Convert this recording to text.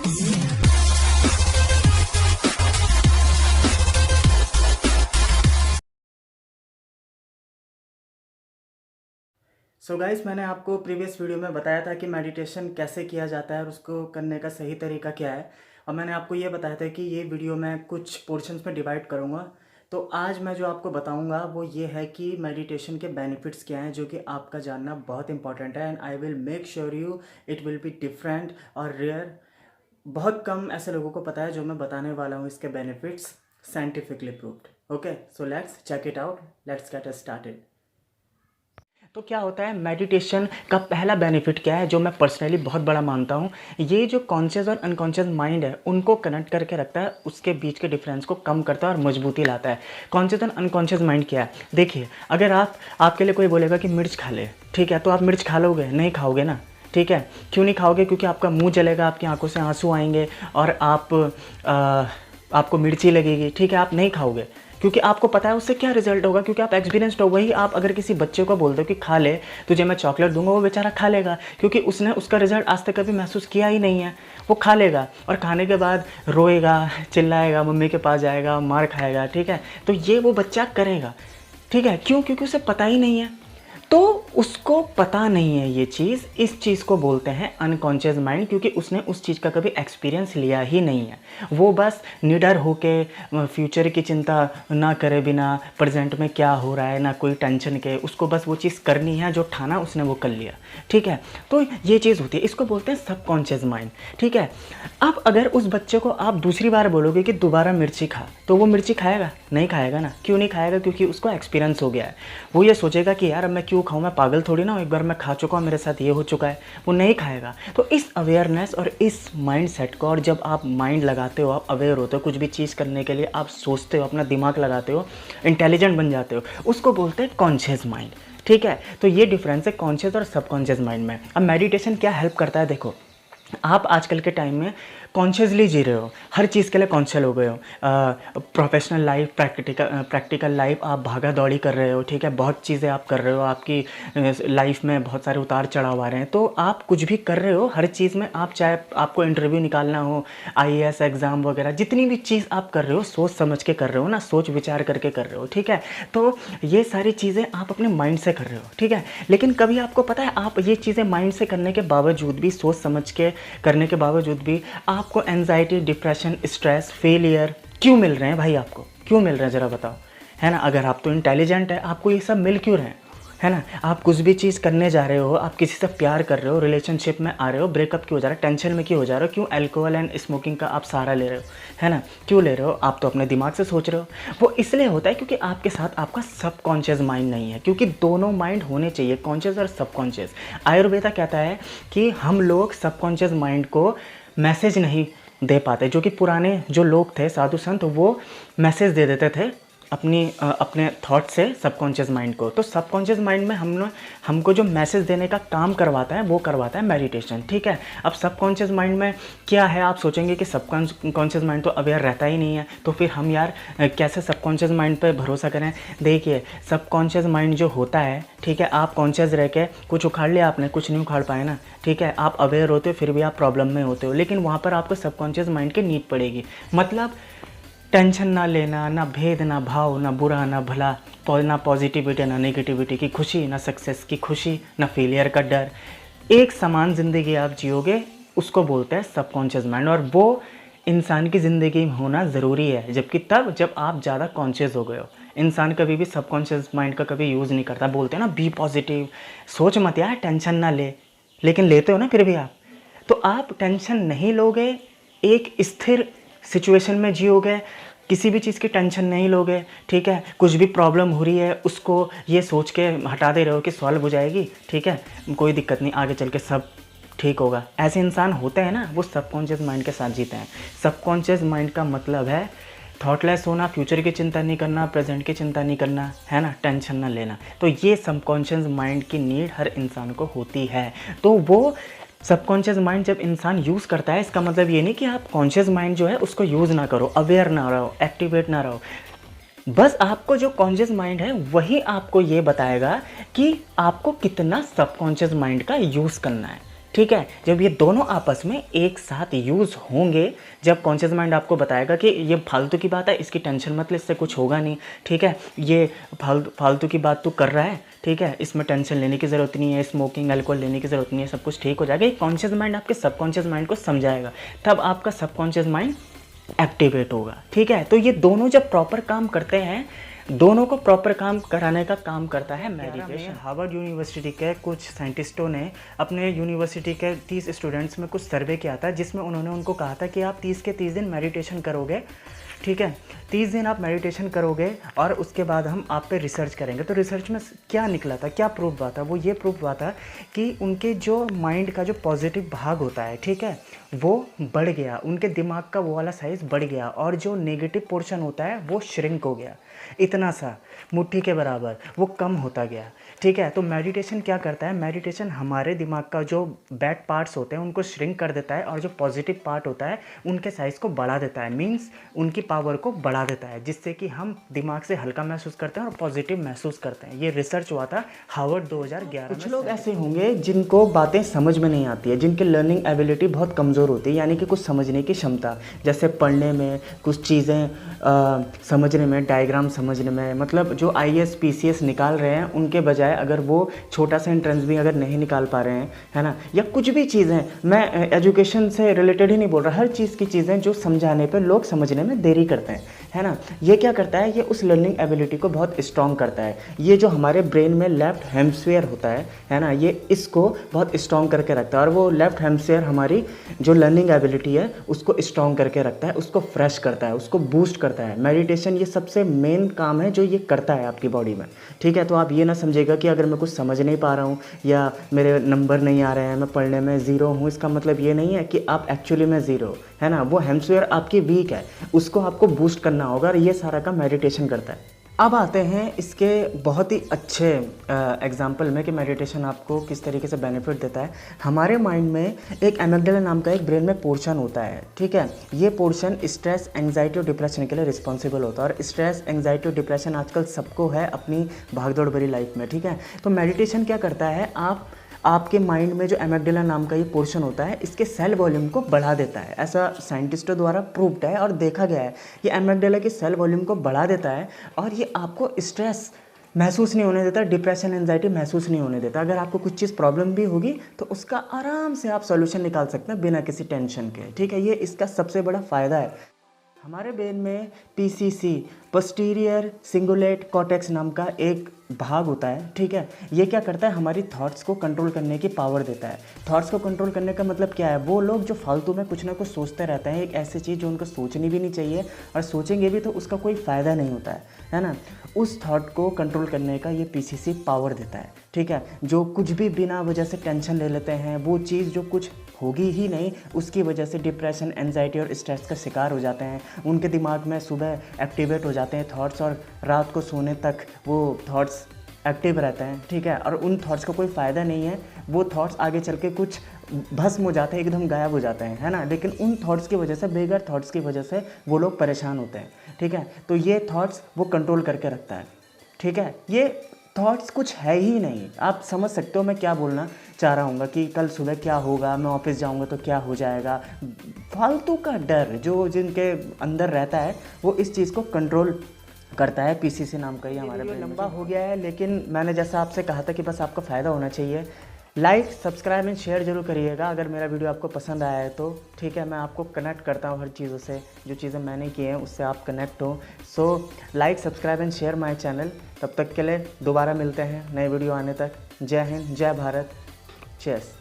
So guys, मैंने आपको previous video में बताया था कि मेडिटेशन कैसे किया जाता है और उसको करने का सही तरीका क्या है। और मैंने आपको ये बताया था कि ये वीडियो मैं कुछ पोर्शंस में डिवाइड करूँगा। तो आज मैं जो आपको बताऊँगा वो ये है कि मेडिटेशन के बेनिफिट्स क्या हैं, जो कि आपका जानना बहुत इंपॉर्टेंट है। And I will make sure you it will be different और रेयर। बहुत कम ऐसे लोगों को पता है जो मैं बताने वाला हूँ इसके benefits, scientifically proved. Okay, so let's check it out, let's get started. तो क्या होता है, मेडिटेशन का पहला बेनिफिट क्या है जो मैं पर्सनली बहुत बड़ा मानता हूँ, ये जो कॉन्शियस और अनकॉन्शियस माइंड है उनको कनेक्ट करके रखता है, उसके बीच के डिफरेंस को कम करता है और मजबूती लाता है। कॉन्शियस और अनकॉन्शियस माइंड क्या है, देखिए, अगर आपके लिए कोई बोलेगा कि मिर्च खा ले, ठीक है, तो आप मिर्च खा लोगे? नहीं खाओगे ना, ठीक है। क्यों नहीं खाओगे? क्योंकि आपका मुंह जलेगा, आपकी आंखों से आंसू आएंगे और आपको मिर्ची लगेगी, ठीक है, आप नहीं खाओगे क्योंकि आपको पता है उससे क्या रिजल्ट होगा, क्योंकि आप एक्सपीरियंस्ड हो। वही आप अगर किसी बच्चे को बोल दो कि खा ले, तुझे मैं चॉकलेट दूंगा, वो बेचारा खा लेगा क्योंकि उसने उसका रिजल्ट आज तक कभी महसूस किया ही नहीं है। वो खा लेगा और खाने के बाद रोएगा, चिल्लाएगा, मम्मी के पास जाएगा, मार खाएगा, ठीक है। तो ये वो बच्चा करेगा, ठीक है। क्यों? क्योंकि उसे पता ही नहीं है। तो उसको पता नहीं है ये चीज़, इस चीज़ को बोलते हैं अनकॉन्शियस माइंड, क्योंकि उसने उस चीज़ का कभी एक्सपीरियंस लिया ही नहीं है। वो बस निडर होके फ्यूचर की चिंता ना करे बिना, प्रेजेंट में क्या हो रहा है ना कोई टेंशन के, उसको बस वो चीज़ करनी है, जो ठाना उसने वो कर लिया, ठीक है। तो ये चीज़ होती है, इसको बोलते हैं सबकॉन्शियस माइंड, ठीक है। अब अगर उस बच्चे को आप दूसरी बार बोलोगे कि दोबारा मिर्ची खा, तो वो मिर्ची खाएगा? नहीं खाएगा ना। क्यों नहीं खाएगा? क्योंकि उसको एक्सपीरियंस हो गया है। वो ये सोचेगा कि यार अब मैं क्यों खाऊं, मैं पागल थोड़ी ना हूं, एक बार मैं खा चुका हूं, मेरे साथ ये हो चुका है। वो नहीं खाएगा। तो इस अवेयरनेस और इस माइंड सेट को, और जब आप माइंड लगाते हो, आप अवेयर होते हो, कुछ भी चीज़ करने के लिए आप सोचते हो, अपना दिमाग लगाते हो, इंटेलिजेंट बन जाते हो, उसको बोलते हैं कॉन्शियस माइंड, ठीक है। तो ये डिफरेंस है कॉन्शियस और सबकॉन्शियस माइंड में। अब मेडिटेशन क्या हेल्प करता है, देखो, आप आजकल के टाइम में कॉन्शियसली जी रहे हो, हर चीज़ के लिए कॉन्शियल हो गए हो। प्रोफेशनल लाइफ, प्रैक्टिकल लाइफ, आप भागा दौड़ी कर रहे हो, ठीक है, बहुत चीज़ें आप कर रहे हो, आपकी लाइफ में बहुत सारे उतार चढ़ाव आ रहे हैं। तो आप कुछ भी कर रहे हो, हर चीज़ में आप, चाहे आपको इंटरव्यू निकालना हो, आईएएस एग्ज़ाम वगैरह, जितनी भी चीज़ आप कर रहे हो सोच समझ के कर रहे हो ना, सोच विचार करके कर रहे हो, ठीक है। तो ये सारी चीज़ें आप अपने माइंड से कर रहे हो, ठीक है। लेकिन कभी आपको पता है, आप ये चीज़ें माइंड से करने के बावजूद भी, सोच समझ के करने के बावजूद भी आपको एंजाइटी, डिप्रेशन, स्ट्रेस, फेलियर क्यों मिल रहे हैं भाई? आपको क्यों मिल रहे हैं ज़रा बताओ, है ना। अगर आप तो इंटेलिजेंट है, आपको ये सब मिल क्यों रहे हैं, है ना। आप कुछ भी चीज़ करने जा रहे हो, आप किसी से प्यार कर रहे हो, रिलेशनशिप में आ रहे हो, ब्रेकअप क्यों हो जा रहा है, टेंशन में क्यों हो जा रहे हो, क्यों अल्कोहल एंड स्मोकिंग का आप सहारा ले रहे हो, है ना। क्यों ले रहे हो? आप तो अपने दिमाग से सोच रहे हो। वो इसलिए होता है क्योंकि आपके साथ आपका सबकॉन्शियस माइंड नहीं है, क्योंकि दोनों माइंड होने चाहिए, कॉन्शियस और सबकॉन्शियस। आयुर्वेदा कहता है कि हम लोग सबकॉन्शियस माइंड को मैसेज नहीं दे पाते। जो कि पुराने जो लोग थे, साधु संत, वो मैसेज दे देते थे अपने थॉट से सबकॉन्शियस माइंड को। तो सबकॉन्शियस माइंड में हमको जो मैसेज देने का काम करवाता है वो करवाता है मेडिटेशन, ठीक है। अब सबकॉन्शियस माइंड में क्या है, आप सोचेंगे कि सबकॉन्शियस माइंड तो अवेयर रहता ही नहीं है, तो फिर हम यार कैसे सबकॉन्शियस माइंड पे भरोसा करें। देखिए, सबकॉन्शियस माइंड जो होता है, ठीक है, आप कॉन्शियस रह के कुछ उखाड़ लिया आपने, कुछ नहीं उखाड़ पाए ना, ठीक है। आप अवेयर होते हो फिर भी आप प्रॉब्लम में होते हो, लेकिन वहाँ पर आपको सबकॉन्शियस माइंड की नीड पड़ेगी। मतलब टेंशन ना लेना, ना भेद, ना भाव, ना बुरा, ना भला, ना पॉजिटिविटी, ना नेगेटिविटी की खुशी, ना सक्सेस की खुशी, ना फेलियर का डर, एक समान ज़िंदगी आप जियोगे, उसको बोलते हैं सबकॉन्शियस माइंड। और वो इंसान की ज़िंदगी में होना ज़रूरी है, जबकि तब जब आप ज़्यादा कॉन्शियस हो गए हो। इंसान कभी भी सबकॉन्शियस माइंड का कभी यूज़ नहीं करता। बोलते हैं ना, बी पॉजिटिव, सोच मत यार, टेंशन ना ले, लेकिन लेते हो ना फिर भी आप। तो आप टेंशन नहीं लोगे, एक स्थिर सिचुएशन में जियोगे, किसी भी चीज़ की टेंशन नहीं लोगे, ठीक है। कुछ भी प्रॉब्लम हो रही है उसको ये सोच के हटा दे रहे हो कि सॉल्व हो जाएगी, ठीक है, कोई दिक्कत नहीं, आगे चल के सब ठीक होगा। ऐसे इंसान होते हैं ना, वो सबकॉन्शियस माइंड के साथ जीते हैं। सबकॉन्शियस माइंड का मतलब है थॉटलेस होना, फ्यूचर की चिंता नहीं करना, प्रेजेंट की चिंता नहीं करना, है ना, टेंशन ना लेना। तो ये सबकॉन्शियस माइंड की नीड हर इंसान को होती है। तो वो सबकॉन्शियस माइंड जब इंसान यूज़ करता है, इसका मतलब ये नहीं कि आप कॉन्शियस माइंड जो है उसको यूज़ ना करो, अवेयर ना रहो, एक्टिवेट ना रहो। बस आपको जो कॉन्शियस माइंड है वही आपको ये बताएगा कि आपको कितना सबकॉन्शियस माइंड का यूज़ करना है, ठीक है, जब ये दोनों आपस में एक साथ यूज़ होंगे, जब कॉन्शियस माइंड आपको बताएगा कि ये फालतू की बात है, इसकी टेंशन मत ले, इससे कुछ होगा नहीं, ठीक है, ये फालतू की बात तू कर रहा है, ठीक है, इसमें टेंशन लेने की ज़रूरत नहीं है, स्मोकिंग अल्कोहल लेने की ज़रूरत नहीं है, सब कुछ ठीक हो जाएगा। ये कॉन्शियस माइंड आपके सबकॉन्शियस माइंड को समझाएगा, तब आपका सबकॉन्शियस माइंड एक्टिवेट होगा। ठीक है, तो ये दोनों जब प्रॉपर काम करते हैं, दोनों को प्रॉपर काम कराने का काम करता है मेडिटेशन। हार्वर्ड यूनिवर्सिटी के कुछ साइंटिस्टों ने अपने यूनिवर्सिटी के 30 स्टूडेंट्स में कुछ सर्वे किया था, जिसमें उन्होंने उनको कहा था कि आप 30 के 30 दिन मेडिटेशन करोगे, ठीक है, 30 दिन आप मेडिटेशन करोगे और उसके बाद हम आप पे रिसर्च करेंगे। तो रिसर्च में क्या निकला था, क्या प्रूफ हुआ था? वो ये प्रूफ हुआ था कि उनके जो माइंड का जो पॉजिटिव भाग होता है, ठीक है, वो बढ़ गया, उनके दिमाग का वो वाला साइज़ बढ़ गया, और जो नेगेटिव पोर्शन होता है वो श्रिंक हो गया, इतना सा मुट्ठी के बराबर वो कम होता गया। ठीक है, तो मेडिटेशन क्या करता है? मेडिटेशन हमारे दिमाग का जो बैड पार्ट्स होते हैं उनको श्रिंक कर देता है, और जो पॉजिटिव पार्ट होता है उनके साइज़ को बढ़ा देता है, मीन्स उनकी पावर को बढ़ा देता है, जिससे कि हम दिमाग से हल्का महसूस करते हैं और पॉजिटिव महसूस करते हैं। ये रिसर्च हुआ था हार्वर्ड 2011 में। कुछ लोग ऐसे होंगे जिनको बातें समझ में नहीं आती है, जिनकी लर्निंग एबिलिटी बहुत कमज़ोर होती है, यानी कि कुछ समझने की क्षमता, जैसे पढ़ने में, कुछ चीज़ें समझने में, डायग्राम समझने में, मतलब जो IAS PCS निकाल रहे हैं उनके बजाय अगर वो छोटा सा एंट्रेंस भी अगर नहीं निकाल पा रहे हैं, है ना, या कुछ भी चीज़ें, मैं एजुकेशन से रिलेटेड ही नहीं बोल रहा, हर चीज़ की चीज़ें जो समझाने पे लोग समझने में देरी करते हैं, है ना, ये क्या करता है? ये उस लर्निंग एबिलिटी को बहुत स्ट्रॉन्ग करता है। ये जो हमारे ब्रेन में लेफ्ट हेमस्फीयर होता है ना, ये इसको बहुत स्ट्रॉन्ग करके रखता है, और वो लेफ्ट हेमस्फीयर हमारी जो लर्निंग एबिलिटी है उसको स्ट्रॉन्ग करके रखता है, उसको फ्रेश करता है, उसको बूस्ट करता है। मेडिटेशन ये सबसे मेन काम है जो ये करता है आपकी बॉडी में। ठीक है, तो आप ये ना समझेगा कि अगर मैं कुछ समझ नहीं पा रहा हूँ या मेरे नंबर नहीं आ रहे हैं, मैं पढ़ने में ज़ीरो हूँ, इसका मतलब ये नहीं है कि आप एक्चुअली में ज़ीरो, है ना, वो हेमस्फीयर आपकी वीक है, उसको आपको बूस्ट करना होगा, और ये सारा काम मेडिटेशन करता है। अब आते हैं इसके बहुत ही अच्छे एग्जाम्पल में कि मेडिटेशन आपको किस तरीके से बेनिफिट देता है। हमारे माइंड में एक एमिगडाला नाम का एक ब्रेन में पोर्शन होता है, ठीक है, ये पोर्शन स्ट्रेस, एंग्जाइटी और डिप्रेशन के लिए रिस्पॉन्सिबल होता है, और स्ट्रेस, एंग्जाइटी और डिप्रेशन आजकल सबको है अपनी भागदौड़ भरी लाइफ में। ठीक है, तो मेडिटेशन क्या करता है, आपके माइंड में जो एमिगडाला नाम का ये पोर्शन होता है, इसके सेल वॉल्यूम को बढ़ा देता है। ऐसा साइंटिस्टों द्वारा प्रूव्ड है और देखा गया है, ये एमिगडाला की सेल वॉल्यूम को बढ़ा देता है, और ये आपको स्ट्रेस महसूस नहीं होने देता, डिप्रेशन, एंजाइटी महसूस नहीं होने देता। अगर आपको कुछ चीज़ प्रॉब्लम भी होगी तो उसका आराम से आप सॉल्यूशन निकाल सकते हैं बिना किसी टेंशन के। ठीक है, ये इसका सबसे बड़ा फ़ायदा है। हमारे ब्रेन में PCC, पोस्टीरियर सिंगुलेट कॉर्टेक्स नाम का एक भाग होता है। ठीक है, ये क्या करता है? हमारी थॉट्स को कंट्रोल करने की पावर देता है। थॉट्स को कंट्रोल करने का मतलब क्या है? वो लोग जो फालतू में कुछ ना कुछ सोचते रहते हैं, एक ऐसी चीज़ जो उनको सोचनी भी नहीं चाहिए, और सोचेंगे भी तो उसका कोई फ़ायदा नहीं होता है ना, उस थॉट को कंट्रोल करने का ये PCC पावर देता है। ठीक है, जो कुछ भी बिना वजह से टेंशन ले लेते हैं, वो चीज़ जो कुछ होगी ही नहीं, उसकी वजह से डिप्रेशन, एंजाइटी और स्ट्रेस का शिकार हो जाते हैं। उनके दिमाग में सुबह एक्टिवेट हो जाते हैं थॉट्स, और रात को सोने तक वो थॉट्स एक्टिव रहते हैं। ठीक है, और उन थॉट्स का कोई फ़ायदा नहीं है, वो थॉट्स आगे चल के कुछ भस्म हो जाते हैं, एकदम गायब हो जाते हैं, है ना, लेकिन उन थॉट्स की वजह से, बेगर थॉट्स की वजह से वो लोग परेशान होते हैं। ठीक है, तो ये थॉट्स वो कंट्रोल करके रखता है। ठीक है, ये थॉट्स कुछ है ही नहीं। आप समझ सकते हो मैं क्या बोलना चाह रहा हूँ कि कल सुबह क्या होगा, मैं ऑफिस जाऊँगा तो क्या हो जाएगा, फालतू का डर जो जिनके अंदर रहता है, वो इस चीज़ को कंट्रोल करता है। PCC नाम का ही हमारे ब्रेन में। लंबा हो गया है, लेकिन मैंने जैसा आपसे कहा था कि बस आपका फ़ायदा होना चाहिए। लाइक, सब्सक्राइब एंड शेयर जरूर करिएगा अगर मेरा वीडियो आपको पसंद आया है तो। ठीक है, मैं आपको कनेक्ट करता हूँ हर चीज़ों से, जो चीज़ें मैंने की हैं उससे आप कनेक्ट हो। So like, subscribe and share my channel. तब तक के लिए दोबारा मिलते हैं नए वीडियो आने तक। जय हिंद, जय भारत, चेस।